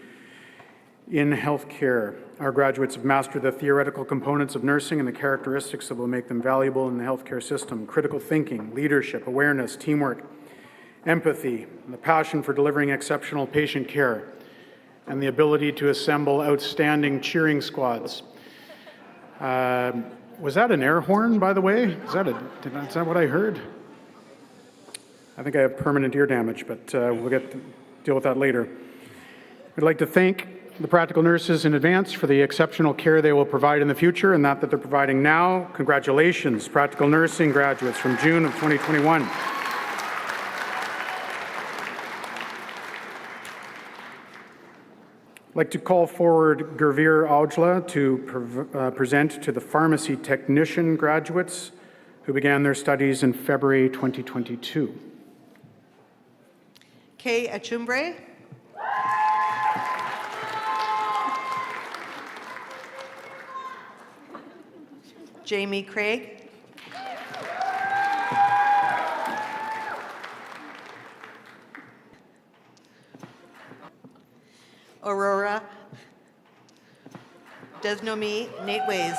in healthcare. Our graduates have mastered the theoretical components of nursing and the characteristics that will make them valuable in the healthcare system: critical thinking, leadership, awareness, teamwork, empathy, and the passion for delivering exceptional patient care, and the ability to assemble outstanding cheering squads. Was that an air horn, by the way? Is that what I heard? I think I have permanent ear damage, but we'll deal with that later. I'd like to thank the practical nurses in advance for the exceptional care they will provide in the future and that they're providing now. Congratulations, practical nursing graduates from June of 2021. I'd like to call forward Gurveer Aujla to present to the pharmacy technician graduates who began their studies in February 2022. Kay Achumbre. Jamie Craig. Aurora Desnomi Nate Ways.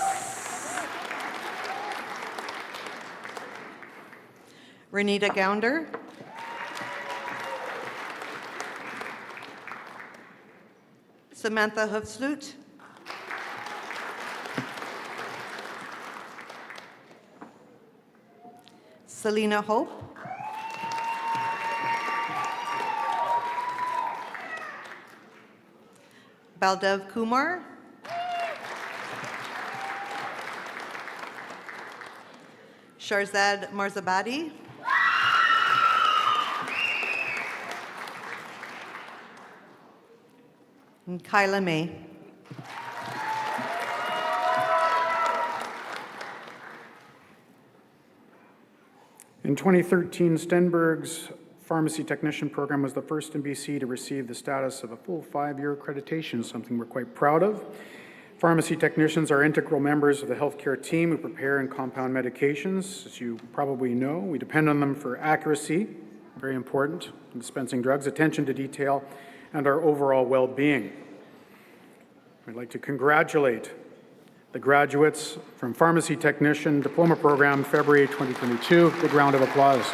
Renita Gounder. Samantha Hoofsloot. Selena Hope. Baldev Kumar. Sharzad Marzabadi. And Kyla May. In 2013, Stenberg's pharmacy technician program was the first in BC to receive the status of a full 5-year accreditation, something we're quite proud of. Pharmacy technicians are integral members of the healthcare team who prepare and compound medications. As you probably know, we depend on them for accuracy, very important, in dispensing drugs, attention to detail, and our overall well-being. I'd like to congratulate the graduates from Pharmacy Technician Diploma Program, February 2022. Big round of applause.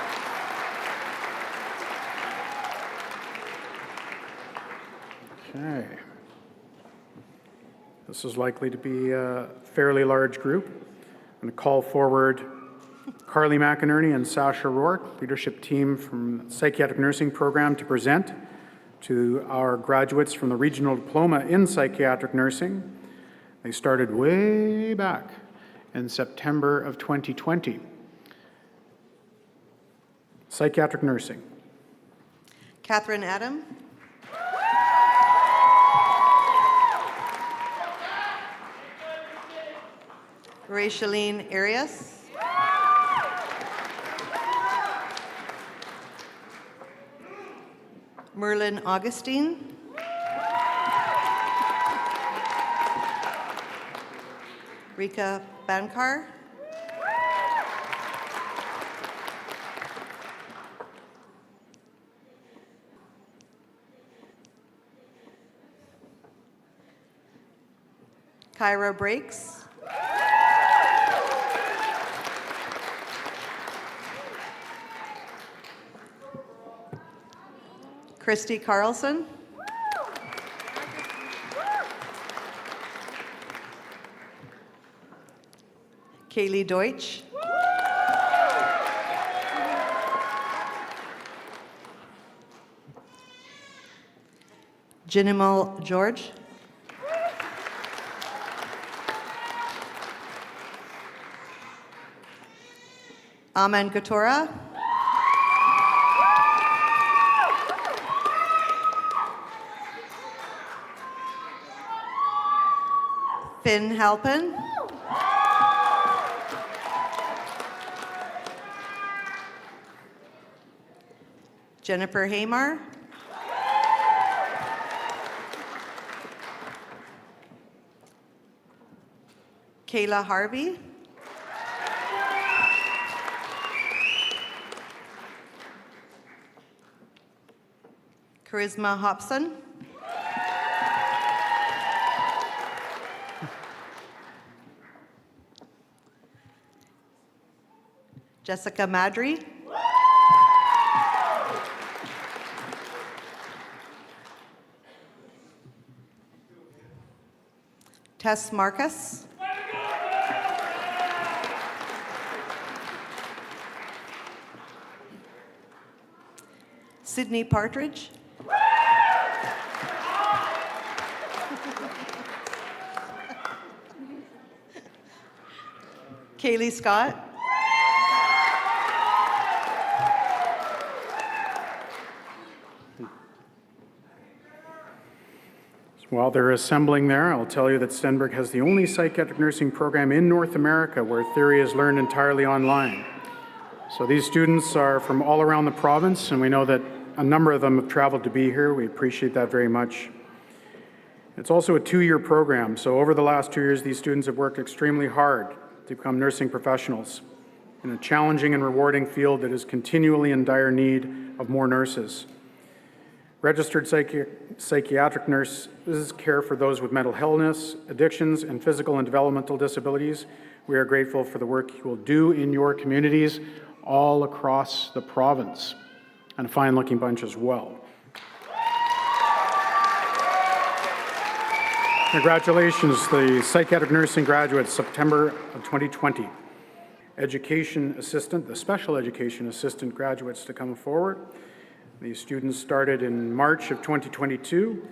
Okay. This is likely to be a fairly large group. I'm going to call forward Carly McInerney and Sasha Rourke, leadership team from the Psychiatric Nursing Program, to present to our graduates from the Regional Diploma in Psychiatric Nursing. They started way back in September of 2020. Psychiatric Nursing. Catherine Adam. Rachaline Arias. Merlin Augustine. Rika Bankar. Kyra Breaks. Christy Carlson. Kaylee Deutsch. Jinimal George. Aman Gatora. Finn Halpin. Jennifer Hamar. Kayla Harvey. Charisma Hobson. Jessica Madry. Tess Marcus. Sydney Partridge. Kaylee Scott. While they're assembling there, I'll tell you that Stenberg has the only psychiatric nursing program in North America where theory is learned entirely online. So these students are from all around the province, and we know that a number of them have traveled to be here. We appreciate that very much. It's also a 2-year program, so over the last 2 years, these students have worked extremely hard to become nursing professionals in a challenging and rewarding field that is continually in dire need of more nurses. Registered psychiatric nurses care for those with mental illness, addictions, and physical and developmental disabilities. We are grateful for the work you will do in your communities all across the province, and a fine-looking bunch as well. Congratulations, the psychiatric nursing graduates, September of 2020. Education assistant, the special education assistant graduates to come forward. These students started in March of 2022.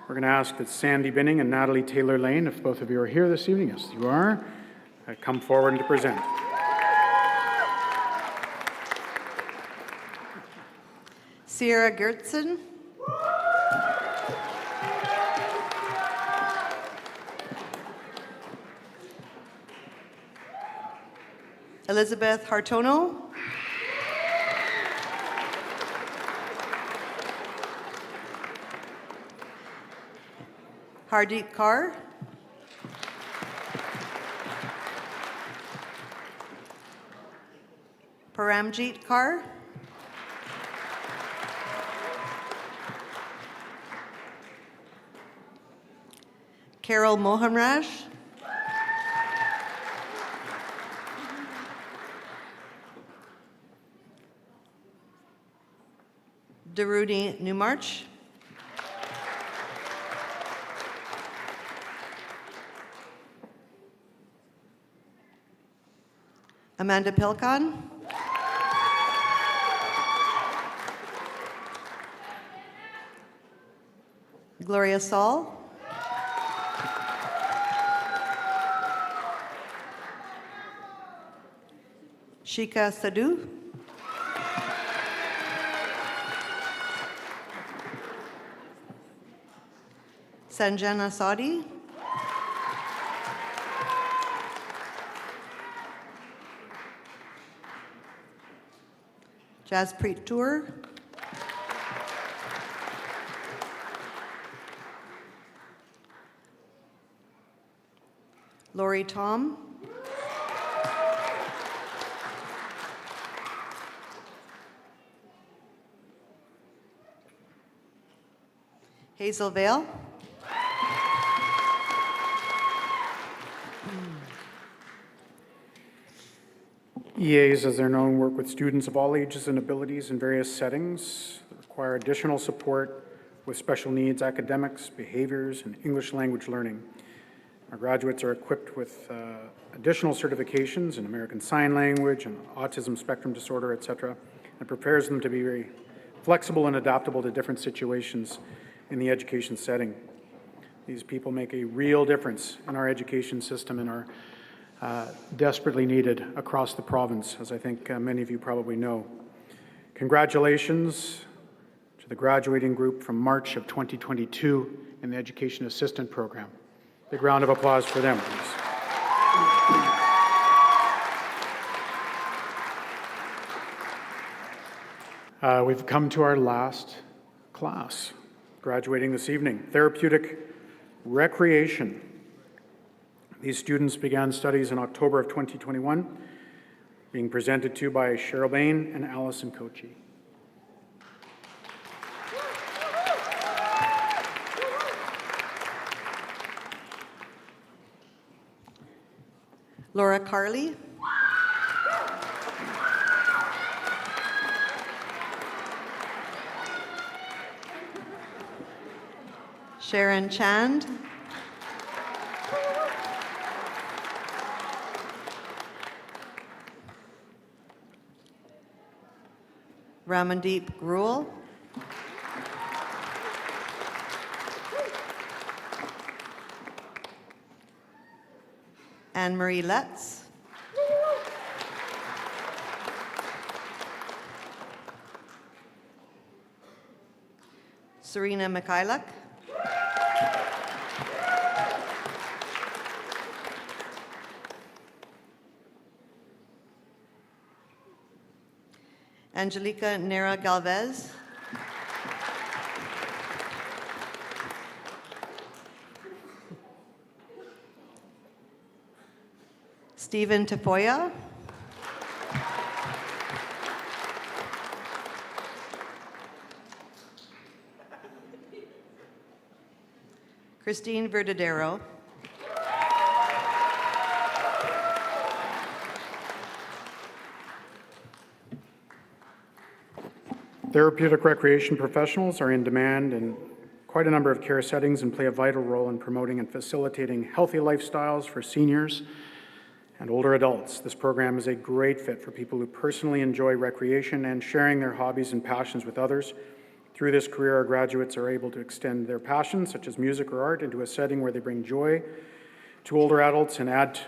We're going to ask that Sandy Binning and Natalie Taylor-Lane, if both of you are here this evening, yes you are, come forward and to present. Sierra Gertson. Elizabeth Hartono. Hardeep Kaur. Paramjeet Kaur. Carol Mohanraj. Darudi Newmarch. Amanda Pilkon. Gloria Saul. Shika Sadhu. Sanjana Sadi. Jaspreet Tour. Lori Tom. Hazel Vale. EAs, as they're known, work with students of all ages and abilities in various settings that require additional support with special needs, academics, behaviors, and English language learning. Our graduates are equipped with additional certifications in American Sign Language and autism spectrum disorder, etc., and prepares them to be very flexible and adaptable to different situations in the education setting. These people make a real difference in our education system and are desperately needed across the province, as I think many of you probably know. Congratulations to the graduating group from March of 2022 in the Education Assistant Program. Big round of applause for them, please. We've come to our last class, graduating this evening, Therapeutic Recreation. These students began studies in October of 2021, being presented to by Cheryl Bain and Allison Kochi. Laura Carley. Sharon Chand. Ramandeep Grewal. Anne-Marie Letts. Serena Mikhailuk. Angelica Nera Galvez. Stephen Tafoya. Christine Verdadero. Therapeutic recreation professionals are in demand in quite a number of care settings and play a vital role in promoting and facilitating healthy lifestyles for seniors and older adults. This program is a great fit for people who personally enjoy recreation and sharing their hobbies and passions with others. Through this career, our graduates are able to extend their passions, such as music or art, into a setting where they bring joy to older adults and add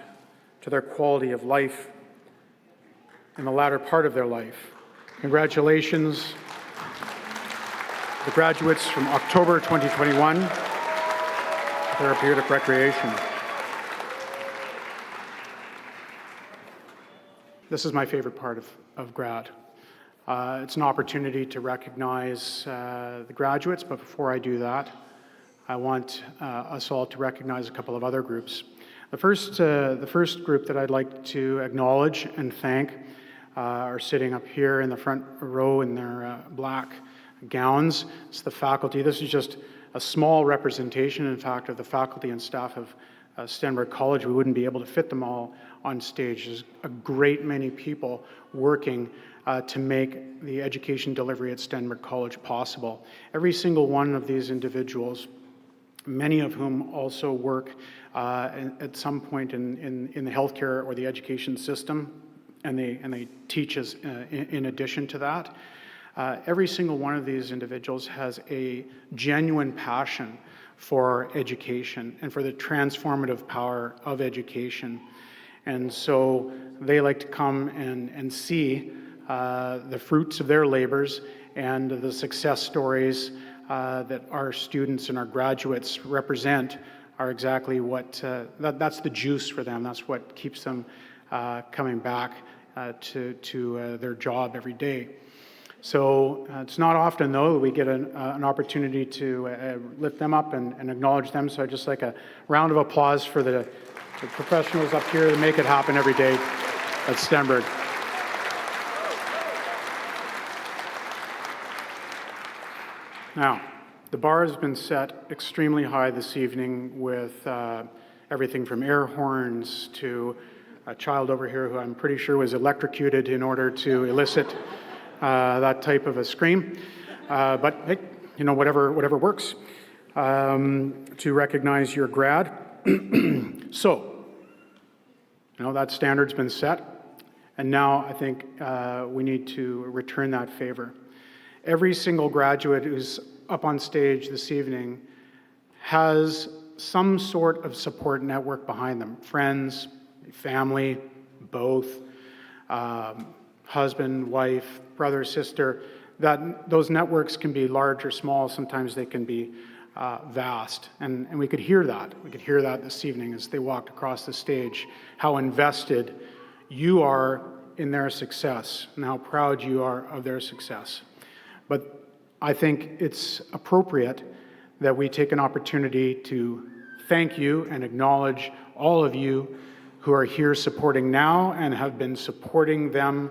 to their quality of life in the latter part of their life. Congratulations, the graduates from October 2021, Therapeutic Recreation. This is my favorite part of grad. It's an opportunity to recognize the graduates, but before I do that, I want us all to recognize a couple of other groups. The first group that I'd like to acknowledge and thank are sitting up here in the front row in their black gowns. It's the faculty. This is just a small representation, in fact, of the faculty and staff of Stenberg College. We wouldn't be able to fit them all on stage. There's a great many people working to make the education delivery at Stenberg College possible. Every single one of these individuals, many of whom also work at some point in the healthcare or the education system, and they teach us in addition to that. Every single one of these individuals has a genuine passion for education and for the transformative power of education. And so they like to come and see the fruits of their labors and the success stories that our students and our graduates represent are exactly what, that's the juice for them. That's what keeps them coming back to their job every day. So it's not often, though, that we get an opportunity to lift them up and acknowledge them. So I'd just like a round of applause for the professionals up here that make it happen every day at Stenberg. Now, the bar has been set extremely high this evening with everything from air horns to a child over here who I'm pretty sure was electrocuted in order to elicit that type of a scream. But hey, you know, whatever works to recognize your grad. So, you know, that standard's been set, and now I think we need to return that favor. Every single graduate who's up on stage this evening has some sort of support network behind them. Friends, family, both, husband, wife, brother, sister. Those networks can be large or small. Sometimes they can be vast. And we could hear that. We could hear that this evening as they walked across the stage, how invested you are in their success and how proud you are of their success. But I think it's appropriate that we take an opportunity to thank you and acknowledge all of you who are here supporting now and have been supporting them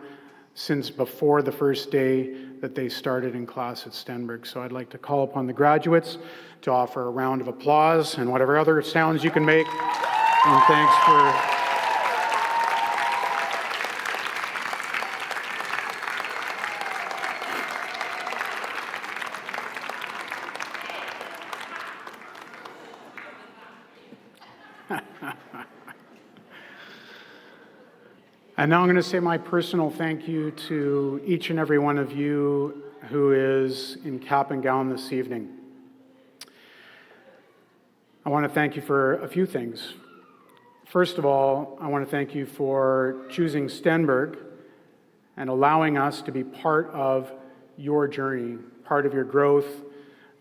since before the first day that they started in class at Stenberg. So I'd like to call upon the graduates to offer a round of applause and whatever other sounds you can make. And thanks for And now I'm going to say my personal thank you to each and every one of you who is in cap and gown this evening. I want to thank you for a few things. First of all, I want to thank you for choosing Stenberg and allowing us to be part of your journey, part of your growth,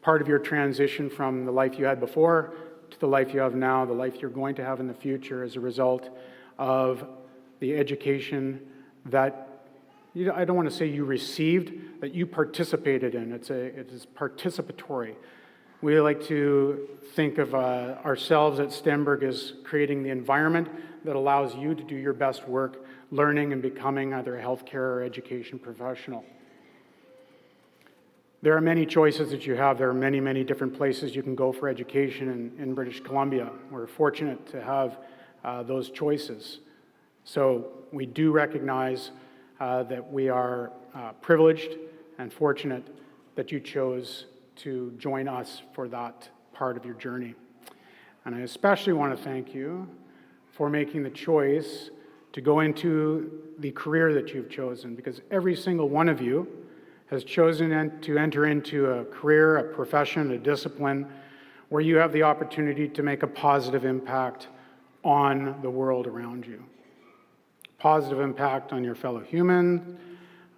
part of your transition from the life you had before to the life you have now, the life you're going to have in the future as a result of the education that, I don't want to say you received, that you participated in. It is participatory. We like to think of ourselves at Stenberg as creating the environment that allows you to do your best work, learning and becoming either a healthcare or education professional. There are many choices that you have. There are many, many different places you can go for education in British Columbia. We're fortunate to have those choices. So we do recognize that we are privileged and fortunate that you chose to join us for that part of your journey. And I especially want to thank you for making the choice to go into the career that you've chosen, because every single one of you has chosen to enter into a career, a profession, a discipline where you have the opportunity to make a positive impact on the world around you. Positive impact on your fellow human,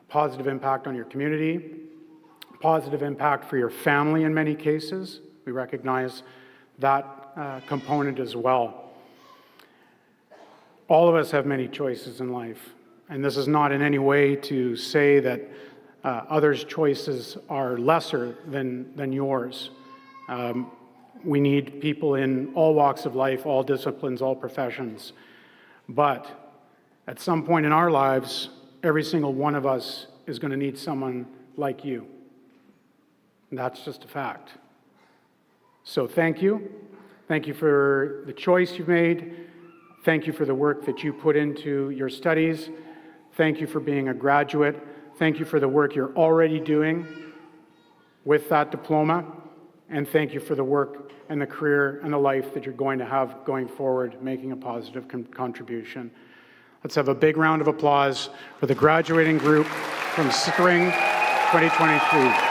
positive impact on your community, positive impact for your family in many cases. We recognize that component as well. All of us have many choices in life, and this is not in any way to say that others' choices are lesser than yours. We need people in all walks of life, all disciplines, all professions. But at some point in our lives, every single one of us is going to need someone like you. And that's just a fact. So thank you. Thank you for the choice you've made. Thank you for the work that you put into your studies. Thank you for being a graduate. Thank you for the work you're already doing with that diploma. And thank you for the work and the career and the life that you're going to have going forward, making a positive contribution. Let's have a big round of applause for the graduating group from spring 2023.